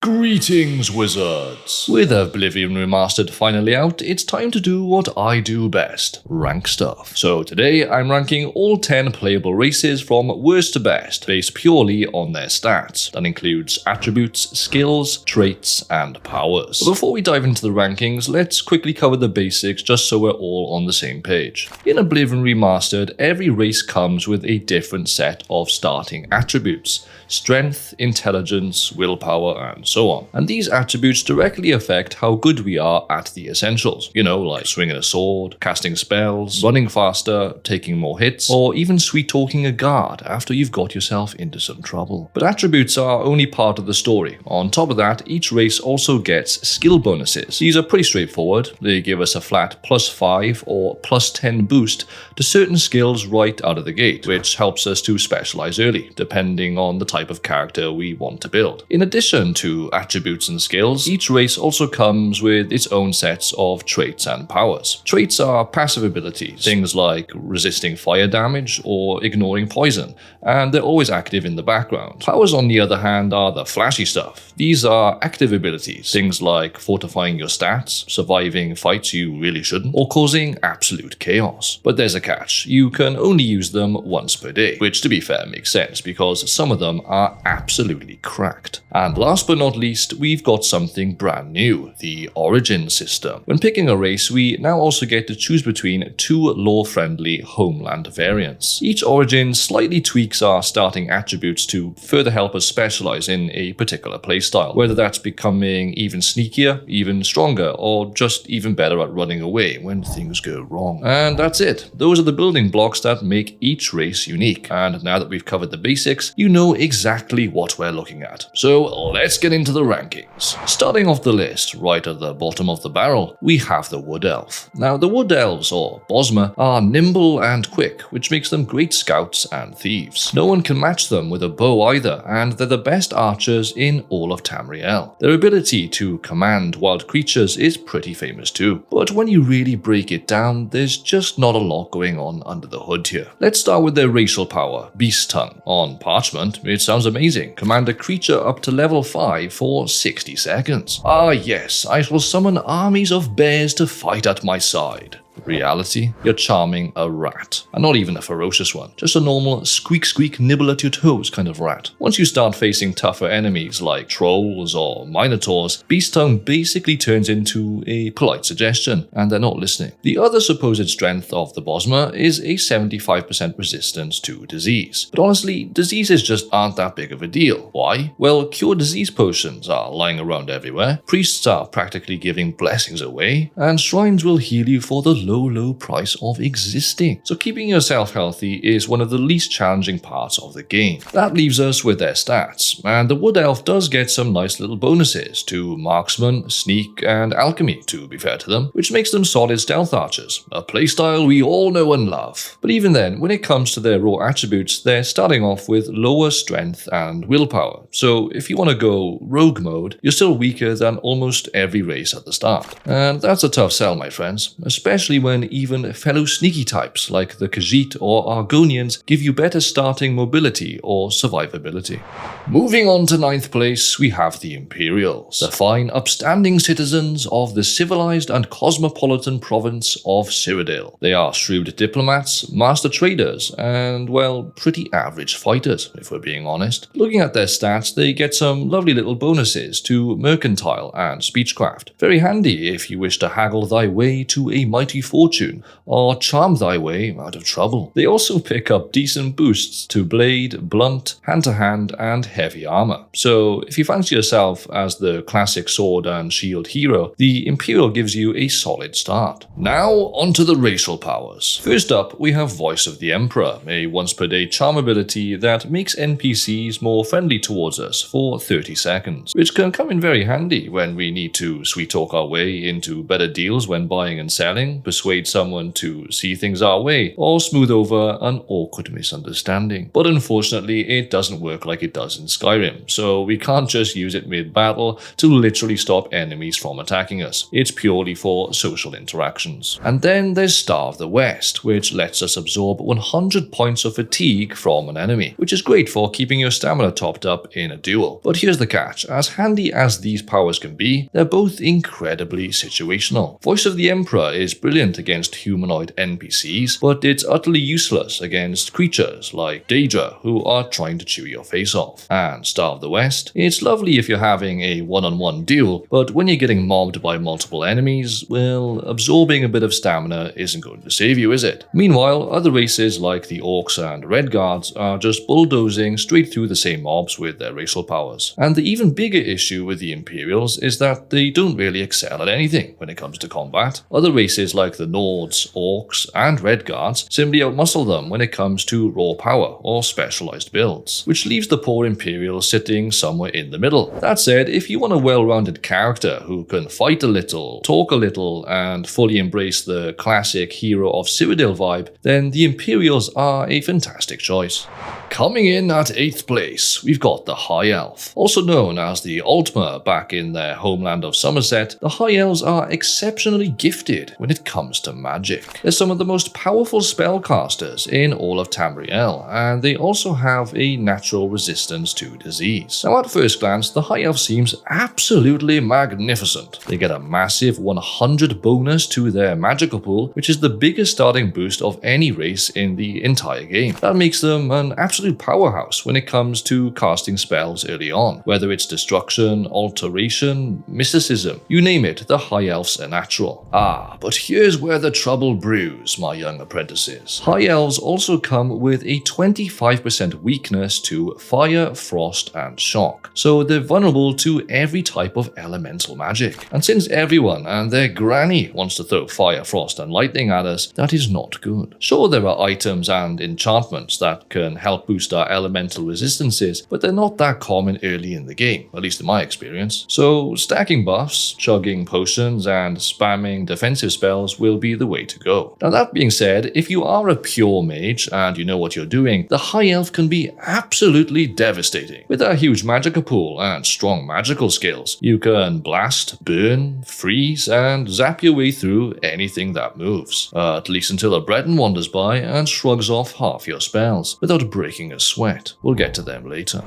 Greetings, wizards! With Oblivion Remastered finally out, it's time to do what I do best, rank stuff. So today I'm ranking all 10 playable races from worst to best, based purely on their stats. That includes attributes, skills, traits, and powers. But before we dive into the rankings, let's quickly cover the basics just so we're all on the same page. In Oblivion Remastered, every race comes with a different set of starting attributes: strength, intelligence, willpower, and so on. And these attributes directly affect how good we are at the essentials. You know, like swinging a sword, casting spells, running faster, taking more hits, or even sweet-talking a guard after you've got yourself into some trouble. But attributes are only part of the story. On top of that, each race also gets skill bonuses. These are pretty straightforward. They give us a flat +5 or +10 boost to certain skills right out of the gate, which helps us to specialize early, depending on the type of character we want to build. In addition to attributes and skills, each race also comes with its own sets of traits and powers. Traits are passive abilities, things like resisting fire damage or ignoring poison, and they're always active in the background. Powers, on the other hand, are the flashy stuff. These are active abilities, things like fortifying your stats, surviving fights you really shouldn't, or causing absolute chaos. But there's a catch: you can only use them once per day, which to be fair makes sense because some of them are absolutely cracked. And last but not least, we've got something brand new: the origin system. When picking a race, we now also get to choose between two lore-friendly homeland variants. Each origin slightly tweaks our starting attributes to further help us specialize in a particular playstyle, whether that's becoming even sneakier, even stronger, or just even better at running away when things go wrong. And that's it. Those are the building blocks that make each race unique. And now that we've covered the basics, you know exactly what we're looking at. So let's get into the rankings. Starting off the list, right at the bottom of the barrel, we have the Wood Elf. Now, the Wood Elves, or Bosmer, are nimble and quick, which makes them great scouts and thieves. No one can match them with a bow either, and they're the best archers in all of Tamriel. Their ability to command wild creatures is pretty famous too, but when you really break it down, there's just not a lot going on under the hood here. Let's start with their racial power, Beast Tongue. On parchment, it sounds amazing. Command a creature up to level 5 for 60 seconds. Ah yes, I shall summon armies of bears to fight at my side. Reality, you're charming a rat. And not even a ferocious one, just a normal squeak squeak nibble at your toes kind of rat. Once you start facing tougher enemies like trolls or minotaurs, Beast Tongue basically turns into a polite suggestion, and they're not listening. The other supposed strength of the Bosmer is a 75% resistance to disease. But honestly, diseases just aren't that big of a deal. Why? Well, cure disease potions are lying around everywhere, priests are practically giving blessings away, and shrines will heal you for the low price of existing. So keeping yourself healthy is one of the least challenging parts of the game. That leaves us with their stats, and the Wood Elf does get some nice little bonuses to Marksman, Sneak, and Alchemy, to be fair to them, which makes them solid stealth archers, a playstyle we all know and love. But even then, when it comes to their raw attributes, they're starting off with lower strength and willpower. So if you want to go rogue mode, you're still weaker than almost every race at the start. And that's a tough sell, my friends, especially when even fellow sneaky types like the Khajiit or Argonians give you better starting mobility or survivability. Moving on to 9th place, we have the Imperials, the fine, upstanding citizens of the civilized and cosmopolitan province of Cyrodiil. They are shrewd diplomats, master traders, and, well, pretty average fighters, if we're being honest. Looking at their stats, they get some lovely little bonuses to mercantile and speechcraft. Very handy if you wish to haggle thy way to a mighty fortune, or charm thy way out of trouble. They also pick up decent boosts to blade, blunt, hand-to-hand, and heavy armor. So if you fancy yourself as the classic sword and shield hero, the Imperial gives you a solid start. Now onto the racial powers. First up, we have Voice of the Emperor, a once-per-day charm ability that makes NPCs more friendly towards us for 30 seconds, which can come in very handy when we need to sweet-talk our way into better deals when buying and selling, persuade someone to see things our way, or smooth over an awkward misunderstanding. But unfortunately, it doesn't work like it does in Skyrim, so we can't just use it mid-battle to literally stop enemies from attacking us. It's purely for social interactions. And then there's Star of the West, which lets us absorb 100 points of fatigue from an enemy, which is great for keeping your stamina topped up in a duel. But here's the catch: as handy as these powers can be, they're both incredibly situational. Voice of the Emperor is brilliant against humanoid NPCs, but it's utterly useless against creatures like Daedra, who are trying to chew your face off. And Star of the West, it's lovely if you're having a one-on-one duel, but when you're getting mobbed by multiple enemies, well, absorbing a bit of stamina isn't going to save you, is it? Meanwhile, other races like the Orcs and Red Guards are just bulldozing straight through the same mobs with their racial powers. And the even bigger issue with the Imperials is that they don't really excel at anything when it comes to combat. Other races like the Nords, Orcs, and Red Guards simply outmuscle them when it comes to raw power or specialized builds, which leaves the poor Imperials sitting somewhere in the middle. That said, if you want a well-rounded character who can fight a little, talk a little, and fully embrace the classic hero of Cyrodiil vibe, then the Imperials are a fantastic choice. Coming in at 8th place, we've got the High Elf. Also known as the Altmer back in their homeland of Somerset, the High Elves are exceptionally gifted when it comes to magic. They're some of the most powerful spellcasters in all of Tamriel, and they also have a natural resistance to disease. Now at first glance, the High Elf seems absolutely magnificent. They get a massive 100 bonus to their magical pool, which is the biggest starting boost of any race in the entire game. That makes them an absolute powerhouse when it comes to casting spells early on. Whether it's destruction, alteration, mysticism, you name it, the High Elves are natural. But here's where the trouble brews, my young apprentices. High Elves also come with a 25% weakness to fire, frost, and shock, so they're vulnerable to every type of elemental magic. And since everyone and their granny wants to throw fire, frost, and lightning at us, that is not good. Sure, there are items and enchantments that can help boost our elemental resistances, but they're not that common early in the game, at least in my experience. So stacking buffs, chugging potions, and spamming defensive spells will be the way to go. Now that being said, if you are a pure mage and you know what you're doing, the High Elf can be absolutely devastating. With a huge magical pool and strong magical skills, you can blast, burn, freeze, and zap your way through anything that moves. At least until a Breton wanders by and shrugs off half your spells without breaking a sweat. We'll get to them later.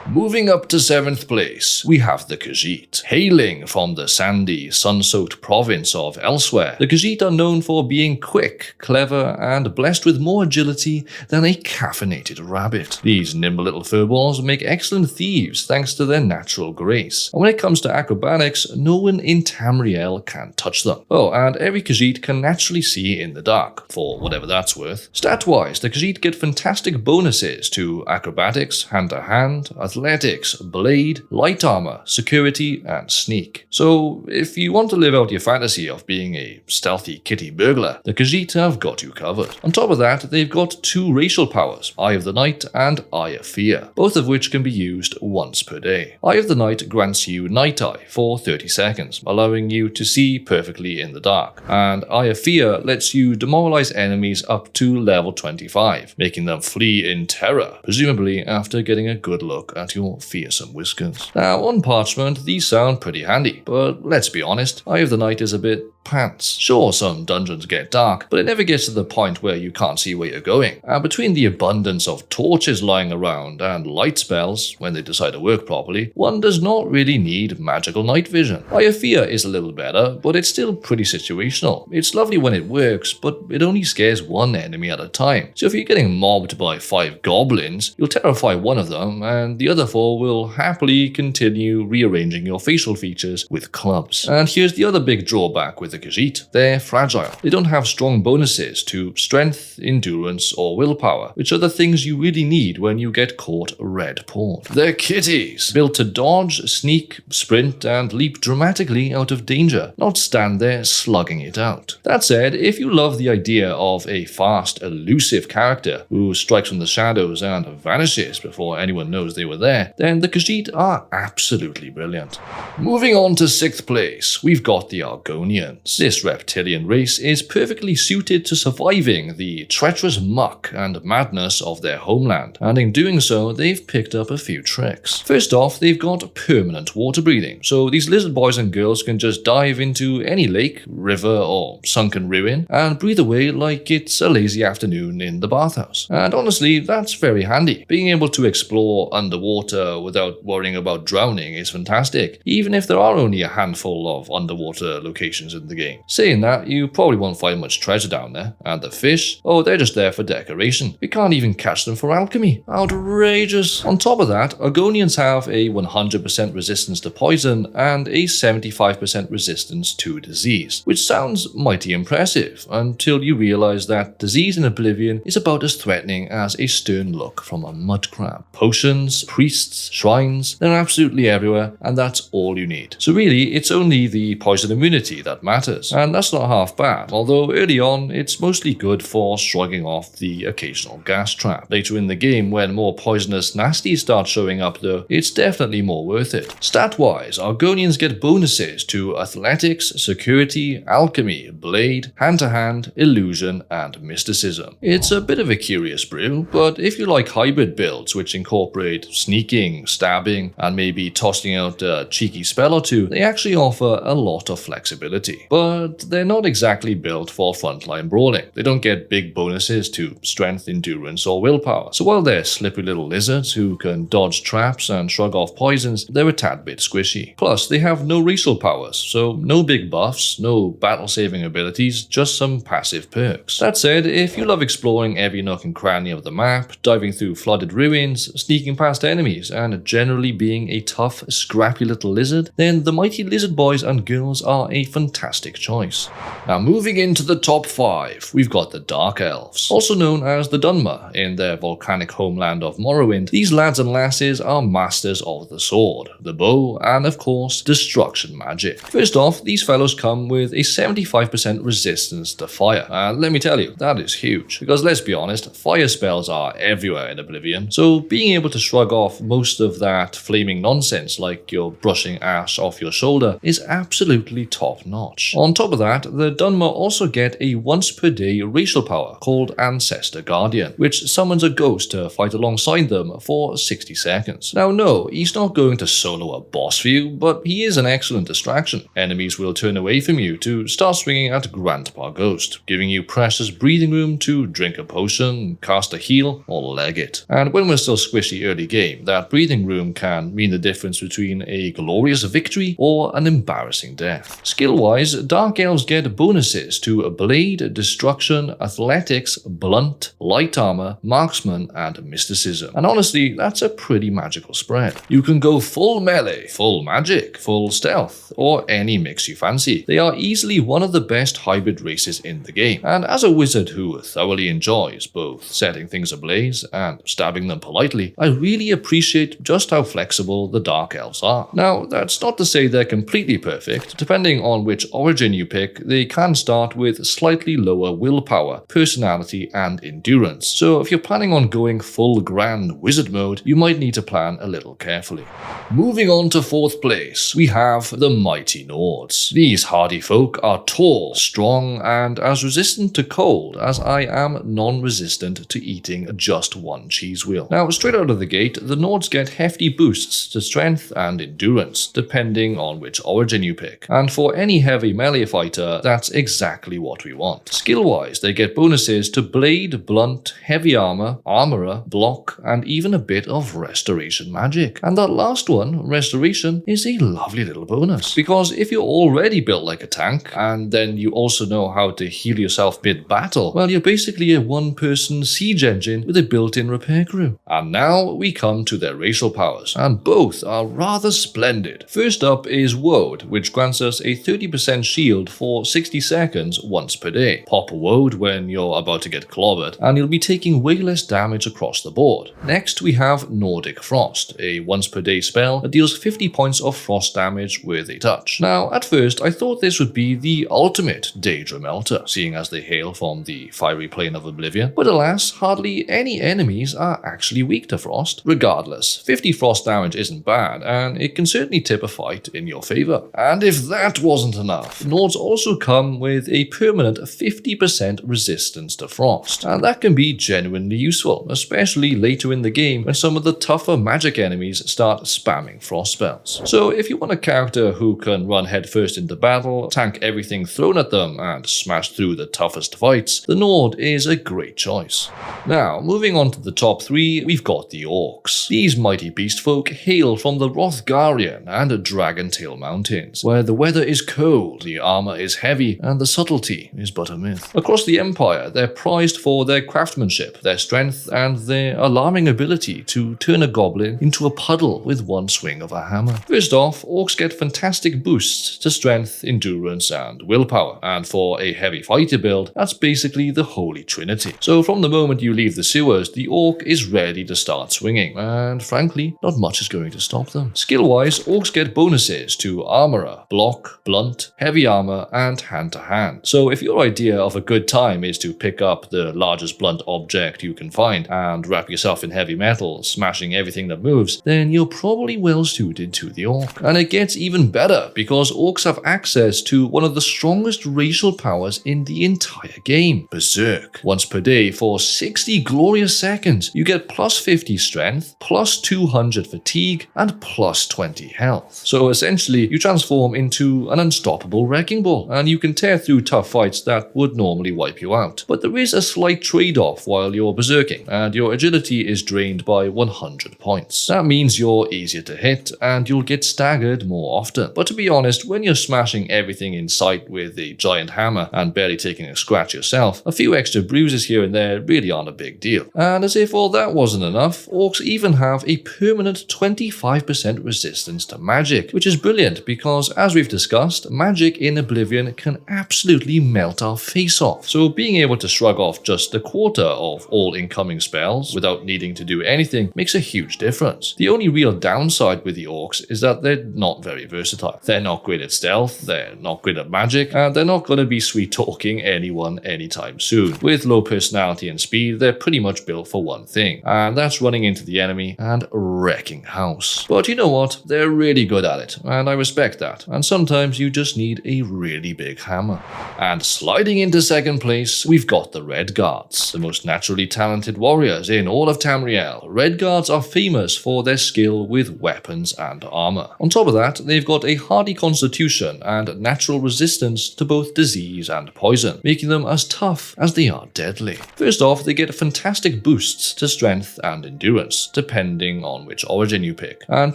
Moving up to 7th place, we have the Khajiit. Hailing from the sandy, sun-soaked province of Elsewhere, the Khajiit are known for being quick, clever, and blessed with more agility than a caffeinated rabbit. These nimble little furballs make excellent thieves thanks to their natural grace. And when it comes to acrobatics, no one in Tamriel can touch them. Oh, and every Khajiit can naturally see in the dark, for whatever that's worth. Stat-wise, the Khajiit get fantastic bonuses to acrobatics, hand-to-hand, athletics, blade, light armor, security, and sneak. So if you want to live out your fantasy of being a stealthy kitty burglar, the Khajiit have got you covered. On top of that, they've got 2 racial powers, Eye of the Night and Eye of Fear, both of which can be used once per day. Eye of the Night grants you Night Eye for 30 seconds, allowing you to see perfectly in the dark, and Eye of Fear lets you demoralize enemies up to level 25, making them flee in terror, presumably after getting a good look at your fearsome whiskers. Now, on parchment, these sound pretty handy, but let's be honest, Eye of the Night is a bit pants. Sure, some dungeons get dark, but it never gets to the point where you can't see where you're going. And between the abundance of torches lying around and light spells, when they decide to work properly, one does not really need magical night vision. Eye of Fear is a little better, but it's still pretty situational. It's lovely when it works, but it only scares one enemy at a time. So if you're getting mobbed by 5 goblins, you'll terrify one of them, and the other 4 will happily continue rearranging your facial features with clubs. And here's the other big drawback with the Khajiit. They're fragile. They don't have strong bonuses to strength, endurance, or willpower, which are the things you really need when you get caught red-pawed. They're kitties, built to dodge, sneak, sprint, and leap dramatically out of danger, not stand there slugging it out. That said, if you love the idea of a fast, elusive character who strikes from the shadows and vanishes before anyone knows they were there, then the Khajiit are absolutely brilliant. Moving on to 6th place, we've got the Argonian. intelligence. This reptilian race is perfectly suited to surviving the treacherous muck and madness of their homeland, and in doing so, they've picked up a few tricks. First off, they've got permanent water breathing, so these lizard boys and girls can just dive into any lake, river, or sunken ruin and breathe away like it's a lazy afternoon in the bathhouse. And honestly, that's very handy. Being able to explore underwater without worrying about drowning is fantastic, even if there are only a handful of underwater locations in the game. Saying that, you probably won't find much treasure down there, and the fish, oh, they're just there for decoration. We can't even catch them for alchemy. Outrageous. On top of that, Argonians have a 100% resistance to poison and a 75% resistance to disease, which sounds mighty impressive until you realize that disease in Oblivion is about as threatening as a stern look from a mud crab. Potions, priests, shrines, they're absolutely everywhere, and that's all you need. So really, it's only the poison immunity that matters, and that's not half bad, although early on, it's mostly good for shrugging off the occasional gas trap. Later in the game, when more poisonous nasties start showing up though, it's definitely more worth it. Stat-wise, Argonians get bonuses to athletics, security, alchemy, blade, hand-to-hand, illusion, and mysticism. It's a bit of a curious brew, but if you like hybrid builds which incorporate sneaking, stabbing, and maybe tossing out a cheeky spell or two, they actually offer a lot of flexibility. But they're not exactly built for frontline brawling. They don't get big bonuses to strength, endurance, or willpower. So while they're slippery little lizards who can dodge traps and shrug off poisons, they're a tad bit squishy. Plus, they have no racial powers, so no big buffs, no battle-saving abilities, just some passive perks. That said, if you love exploring every nook and cranny of the map, diving through flooded ruins, sneaking past enemies, and generally being a tough, scrappy little lizard, then the mighty lizard boys and girls are a fantastic choice. Now moving into the top 5, we've got the Dark Elves, also known as the Dunmer in their volcanic homeland of Morrowind. These lads and lasses are masters of the sword, the bow, and of course, destruction magic. First off, these fellows come with a 75% resistance to fire, and let me tell you, that is huge, because let's be honest, fire spells are everywhere in Oblivion, so being able to shrug off most of that flaming nonsense like you're brushing ash off your shoulder is absolutely top notch. On top of that, the Dunmer also get a once per day racial power called Ancestor Guardian, which summons a ghost to fight alongside them for 60 seconds. Now no, he's not going to solo a boss for you, but he is an excellent distraction. Enemies will turn away from you to start swinging at Grandpa Ghost, giving you precious breathing room to drink a potion, cast a heal, or leg it. And when we're still squishy early game, that breathing room can mean the difference between a glorious victory or an embarrassing death. Skill-wise, Dark Elves get bonuses to Blade, Destruction, Athletics, Blunt, Light Armor, Marksman, and Mysticism. And honestly, that's a pretty magical spread. You can go full melee, full magic, full stealth, or any mix you fancy. They are easily one of the best hybrid races in the game, and as a wizard who thoroughly enjoys both setting things ablaze and stabbing them politely, I really appreciate just how flexible the Dark Elves are. Now, that's not to say they're completely perfect. Depending on which origin you pick, they can start with slightly lower willpower, personality, and endurance. So if you're planning on going full grand wizard mode, you might need to plan a little carefully. Moving on to 4th place, we have the mighty Nords. These hardy folk are tall, strong, and as resistant to cold as I am non-resistant to eating just one cheese wheel. Now, straight out of the gate, the Nords get hefty boosts to strength and endurance, depending on which origin you pick. And for any heavy melee fighter, that's exactly what we want. Skill-wise, they get bonuses to Blade, Blunt, Heavy Armor, Armorer, Block, and even a bit of Restoration magic. And that last one, Restoration, is a lovely little bonus, because if you're already built like a tank, and then you also know how to heal yourself mid-battle, well, you're basically a one-person siege engine with a built-in repair crew. And now we come to their racial powers, and both are rather splendid. First up is Woad, which grants us a 30% shield for 60 seconds once per day. Pop Woad when you're about to get clobbered, and you'll be taking way less damage across the board. Next, we have Nordic Frost, a once per day spell that deals 50 points of frost damage with a touch. Now, at first, I thought this would be the ultimate Daedra Melter, seeing as they hail from the fiery plane of Oblivion, but alas, hardly any enemies are actually weak to frost. Regardless, 50 frost damage isn't bad, and it can certainly tip a fight in your favor. And if that wasn't enough, off. Nords also come with a permanent 50% resistance to frost, and that can be genuinely useful, especially later in the game when some of the tougher magic enemies start spamming frost spells. So if you want a character who can run headfirst into battle, tank everything thrown at them, and smash through the toughest fights, the Nord is a great choice. Now, moving on to the top 3, we've got the Orcs. These mighty beast folk hail from the Rothgarian and Dragontail Mountains, where the weather is cold, the armor is heavy, and the subtlety is but a myth. Across the Empire, they're prized for their craftsmanship, their strength, and their alarming ability to turn a goblin into a puddle with one swing of a hammer. First off, Orcs get fantastic boosts to strength, endurance, and willpower, and for a heavy fighter build, that's basically the holy trinity. So from the moment you leave the sewers, the Orc is ready to start swinging, and frankly, not much is going to stop them. Skill-wise, Orcs get bonuses to Armorer, Block, Blunt, Heavy Armor, and Hand-to-Hand. So if your idea of a good time is to pick up the largest blunt object you can find and wrap yourself in heavy metal, smashing everything that moves, then you're probably well suited to the Orc. And it gets even better because Orcs have access to one of the strongest racial powers in the entire game, Berserk. Once per day for 60 glorious seconds, you get plus 50 strength, plus 200 fatigue, and plus 20 health. So essentially, you transform into an unstoppable wrecking ball, and you can tear through tough fights that would normally wipe you out. But there is a slight trade-off while you're berserking, and your agility is drained by 100 points. That means you're easier to hit, and you'll get staggered more often. But to be honest, when you're smashing everything in sight with a giant hammer and barely taking a scratch yourself, a few extra bruises here and there really aren't a big deal. And as if all that wasn't enough, Orcs even have a permanent 25% resistance to magic, which is brilliant because, as we've discussed, magic in Oblivion can absolutely melt our face off. So being able to shrug off just a quarter of all incoming spells without needing to do anything makes a huge difference. The only real downside with the Orcs is that they're not very versatile. They're not great at stealth, they're not great at magic, and they're not going to be sweet-talking anyone anytime soon. With low personality and speed, they're pretty much built for one thing, and that's running into the enemy and wrecking house. But you know what? They're really good at it, and I respect that. And sometimes you just need a really big hammer. And sliding into second place, we've got the Red Guards, the most naturally talented warriors in all of Tamriel. Red Guards are famous for their skill with weapons and armor. On top of that, they've got a hardy constitution and natural resistance to both disease and poison, making them as tough as they are deadly. First off, they get fantastic boosts to strength and endurance, depending on which origin you pick. And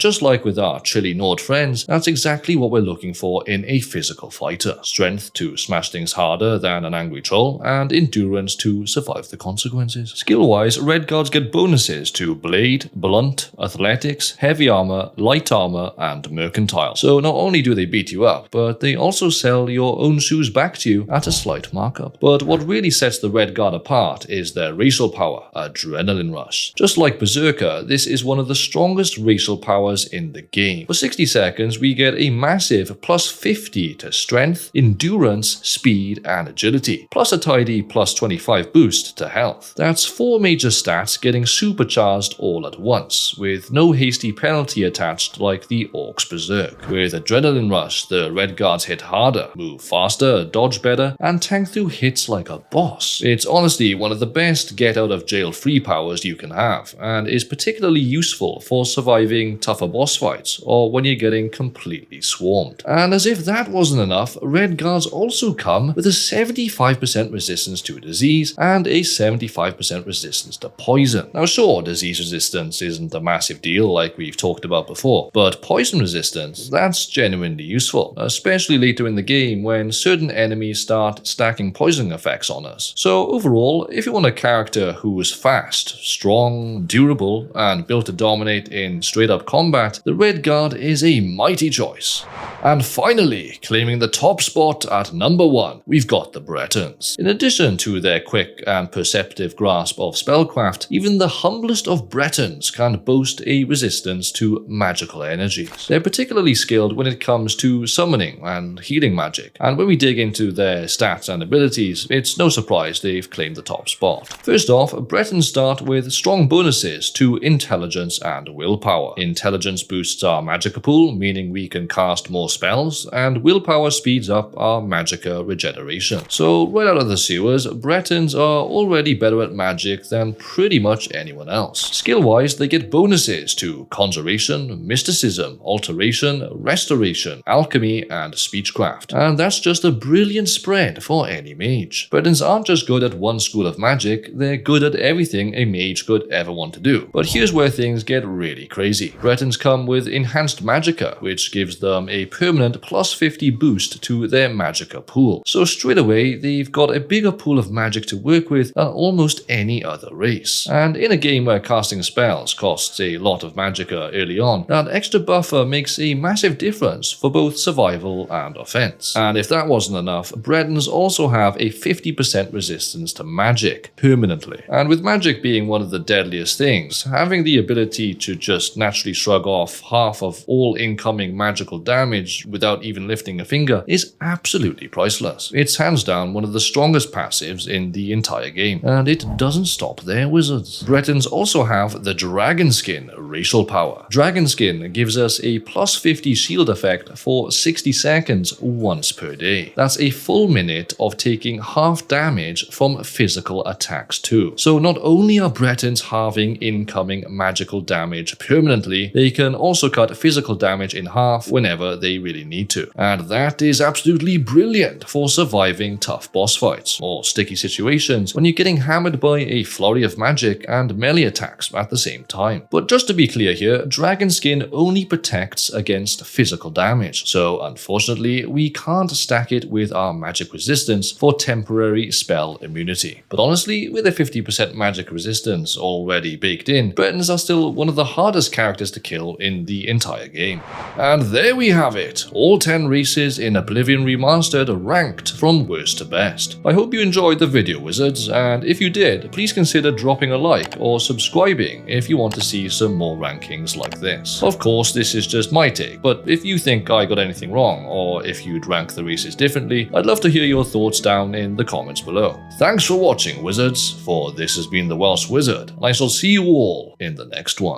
just like with our chilly Nord friends, that's exactly what we're looking for in a physical fighter. Strength to smash things harder than an angry troll, and endurance to survive the consequences. Skill-wise, Red Guards get bonuses to Blade, Blunt, Athletics, Heavy Armor, Light Armor, and Mercantile. So not only do they beat you up, but they also sell your own shoes back to you at a slight markup. But what really sets the Red Guard apart is their racial power, Adrenaline Rush. Just like Berserker, this is one of the strongest racial powers in the game. For 60 seconds, we get a massive plus 50 to strength, endurance, speed, and agility, plus a tidy plus 25 boost to health. That's 4 major stats getting supercharged all at once, with no hasty penalty attached like the Orcs Berserk. With Adrenaline Rush, the Red Guards hit harder, move faster, dodge better, and tank through hits like a boss. It's honestly one of the best get out of jail free powers you can have, and is particularly useful for surviving tougher boss fights or when you're getting completely swarmed. And as if that wasn't enough, Red Guards also come with a 75% resistance to disease and a 75% resistance to poison. Now sure, disease resistance isn't a massive deal like we've talked about before, but poison resistance, that's genuinely useful, especially later in the game when certain enemies start stacking poison effects on us. So overall, if you want a character who is fast, strong, durable, and built to dominate in straight up combat, the Red Guard is a mighty choice. And finally, claiming the top spot at number 1, we've got the Bretons. In addition to their quick and perceptive grasp of spellcraft, even the humblest of Bretons can boast a resistance to magical energies. They're particularly skilled when it comes to summoning and healing magic, and when we dig into their stats and abilities, it's no surprise they've claimed the top spot. First off, Bretons start with strong bonuses to intelligence and willpower. Intelligence boosts our magic pool, meaning we can cast more spells, and willpower skill power speeds up our magicka regeneration. So right out of the sewers, Bretons are already better at magic than pretty much anyone else. Skill-wise, they get bonuses to conjuration, mysticism, alteration, restoration, alchemy, and speechcraft. And that's just a brilliant spread for any mage. Bretons aren't just good at one school of magic, they're good at everything a mage could ever want to do. But here's where things get really crazy. Bretons come with enhanced magicka, which gives them a permanent plus 50 boost to their magicka pool. So straight away, they've got a bigger pool of magic to work with than almost any other race. And in a game where casting spells costs a lot of magicka early on, that extra buffer makes a massive difference for both survival and offense. And if that wasn't enough, Bretons also have a 50% resistance to magic permanently. And with magic being one of the deadliest things, having the ability to just naturally shrug off half of all incoming magical damage without even lifting a finger is absolutely priceless. It's hands down one of the strongest passives in the entire game, and it doesn't stop there, wizards. Bretons also have the Dragon Skin racial power. Dragon Skin gives us a plus 50 shield effect for 60 seconds once per day. That's a full minute of taking half damage from physical attacks too. So not only are Bretons halving incoming magical damage permanently, they can also cut physical damage in half whenever they really need to. And that is absolutely brilliant for surviving tough boss fights or sticky situations when you're getting hammered by a flurry of magic and melee attacks at the same time. But just to be clear here, Dragon Skin only protects against physical damage, so unfortunately we can't stack it with our magic resistance for temporary spell immunity. But honestly, with a 50% magic resistance already baked in, Bretons are still one of the hardest characters to kill in the entire game. And there we have it, all 10 races in Oblivion Remastered ranked from worst to best. I hope you enjoyed the video, wizards, and if you did, please consider dropping a like or subscribing if you want to see some more rankings like this. Of course, this is just my take, but if you think I got anything wrong, or if you'd rank the races differently, I'd love to hear your thoughts down in the comments below. Thanks for watching, wizards, for this has been the Welsh Wizard, and I shall see you all in the next one.